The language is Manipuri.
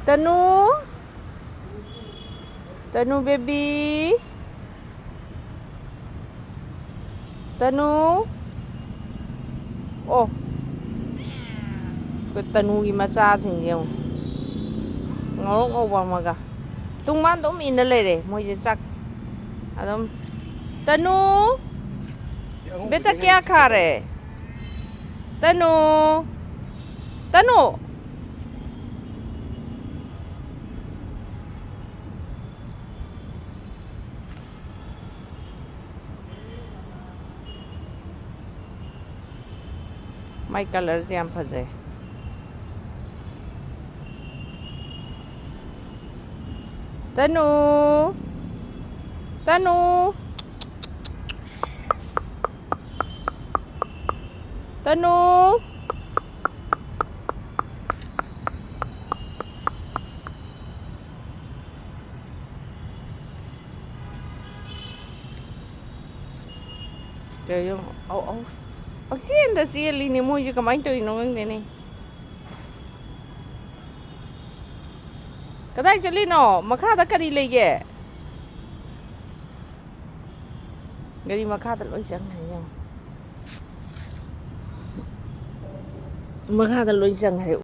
Tanu, Tanu baby, Tanu. Oh, cái Tanu gì mà cha chừng nhiều. Ngó ngó vào mà cả. Tung man tóm in lên đấy, mỗi giờ chắc. Adam, Tanu, beta क्या खा रहे? Tanu, Tanu. My color jam फंसे. Tanu, Tanu. Tanu. Trời ơi, bác sĩ anh ta xí li ni mua cho cái bánh tôi nó cái này. Cái này chơi li nó, mà khá ta cái đi lấy vậy. Cái đi mà khá ta lôi chẳng này nhau. Mà khá ta lôi chẳng này.